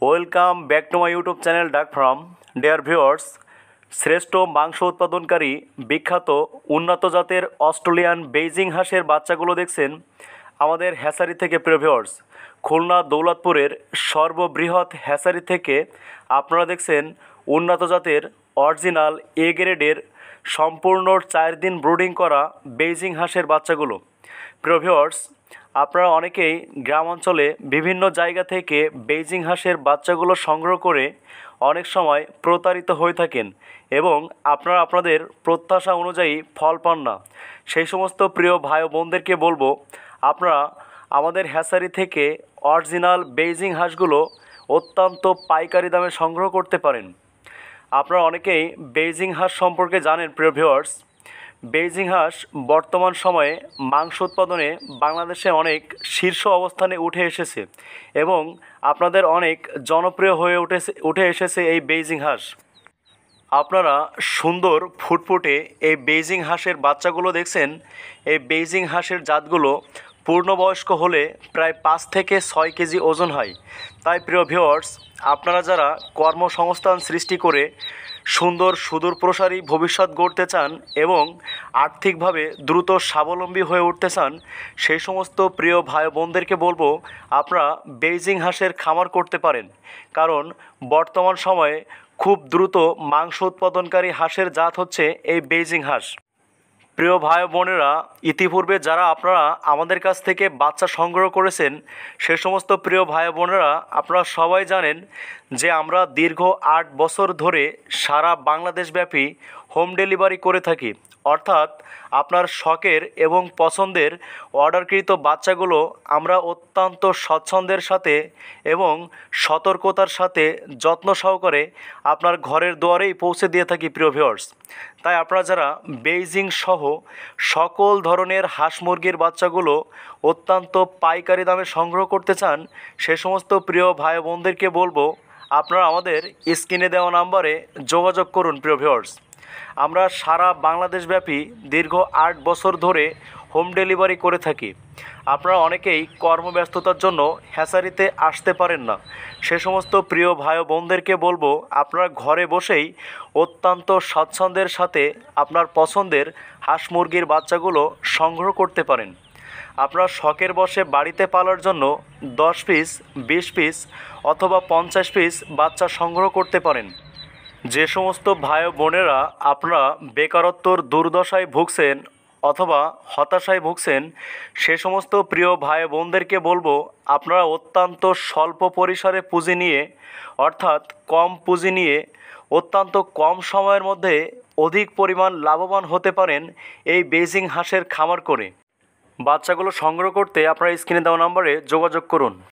Welcome back to my YouTube channel ডাক farm. Dear viewers, শ্রেষ্ঠ মাংস উৎপাদনকারী বিখ্যাত উন্নত জাতের অস্ট্রেলিয়ান বেইজিং হাঁসের বাচ্চাগুলো দেখছেন আমাদের হ্যাচারি থেকে। প্রিয় ভিউয়ার্স, খুলনা দৌলতপুরের সর্ববৃহৎ হ্যাচারি থেকে আপনারা দেখছেন উন্নত জাতের অরিজিনাল এ গ্রেডের সম্পূর্ণ 4 দিন ব্রুডিং করা বেইজিং হাঁসের বাচ্চাগুলো। প্রিয় ভিউয়ার্স, আপনারা অনেকেই গ্রাম অঞ্চলে বিভিন্ন জায়গা থেকে বেইজিং হাঁসের বাচ্চাগুলো সংগ্রহ করে অনেক সময় প্রতারিত হয়ে থাকেন এবং আপনারা আপনাদের প্রত্যাশা অনুযায়ী ফল পান না। সেই সমস্ত প্রিয় ভাই ও বোনদেরকে বলবো, আপনারা আমাদের হ্যাচারি থেকে অরিজিনাল বেইজিং হাঁসগুলো অত্যন্ত পাইকারি দামে সংগ্রহ করতে পারেন। আপনারা অনেকেই বেইজিং হাঁস সম্পর্কে জানেন। প্রিয় ভিউয়ার্স, বেইজিং হাঁস বর্তমান সময়ে মাংস উৎপাদনে বাংলাদেশে অনেক শীর্ষ অবস্থানে উঠে এসেছে এবং আপনাদের অনেক জনপ্রিয় হয়ে উঠে এসেছে এই বেইজিং হাঁস। আপনারা সুন্দর ফুটফুটে এই বেইজিং হাঁসের বাচ্চাগুলো দেখছেন। এই বেইজিং হাঁসের জাতগুলো পূর্ণবয়স্ক হলে প্রায় 5 থেকে 6 কেজি ওজন হয়। তাই প্রিয় ভিউয়ার্স, আপনারা যারা কর্মসংস্থান সৃষ্টি করে সুন্দর সুদূর প্রসারী ভবিষ্যৎ গড়তে চান এবং আর্থিকভাবে দ্রুত স্বাবলম্বী হয়ে উঠতে চান, সেই সমস্ত প্রিয় ভাই বোনদেরকে বলবো, আপনারা বেইজিং হাঁসের খামার করতে পারেন। কারণ বর্তমান সময়ে খুব দ্রুত মাংস উৎপাদনকারী হাঁসের জাত হচ্ছে এই বেইজিং হাঁস। প্রিয় ভাই বোনেরা, ইতিপূর্বে যারা আপনারা আমাদের কাছ থেকে বাচ্চা সংগ্রহ করেছেন সে সমস্ত প্রিয় ভাই বোনেরা আপনারা সবাই জানেন যে আমরা দীর্ঘ 8 বছর ধরে সারা বাংলাদেশব্যাপী হোম ডেলিভারি করে থাকি। অর্থাৎ আপনার শখের এবং পছন্দের অর্ডারকৃত বাচ্চাগুলো আমরা অত্যন্ত স্বচ্ছন্দের সাথে এবং সতর্কতার সাথে যত্ন সহকারে আপনার ঘরের দুয়ারেই পৌঁছে দিয়ে থাকি। প্রিয় ভিউয়ার্স, তাই আপনারা যারা বেইজিং সহ সকল ধরনের হাঁস মুরগির বাচ্চাগুলো অত্যন্ত পাইকারি দামে সংগ্রহ করতে চান, সে সমস্ত প্রিয় ভাই বোনদেরকে বলবো, আপনারা আমাদের স্ক্রিনে দেওয়া নাম্বারে যোগাযোগ করুন। প্রিয় ভিউয়ার্স, আমরা সারা বাংলাদেশব্যাপী দীর্ঘ 8 বছর ধরে হোম ডেলিভারি করে থাকি। আপনারা অনেকেই কর্মব্যস্ততার জন্য হ্যাচারিতে আসতে পারেন না, সে সমস্ত প্রিয় ভাই ও বোনদেরকে বলবো, আপনারা ঘরে বসেই অত্যন্ত স্বাচ্ছন্দ্যের সাথে আপনার পছন্দের হাঁস মুরগির বাচ্চাগুলো সংগ্রহ করতে পারেন। আপনারা শখের বশে বাড়িতে পালার জন্য 10 পিস, 20 পিস অথবা 50 পিস বাচ্চা সংগ্রহ করতে পারেন। যে সমস্ত ভাই ও বোনেরা আপনারা বেকারত্বর দুর্দশায় ভুগছেন অথবা হতাশায় ভুগছেন, সে সমস্ত প্রিয় ভাই বোনদেরকে বলবো, আপনারা অত্যন্ত স্বল্প পরিসরে পুঁজি নিয়ে, অর্থাৎ কম পুঁজি নিয়ে অত্যন্ত কম সময়ের মধ্যে অধিক পরিমাণ লাভবান হতে পারেন এই বেইজিং হাঁসের খামার করে। বাচ্চাগুলো সংগ্রহ করতে আপনারা স্ক্রিনে দেওয়া নম্বরে যোগাযোগ করুন।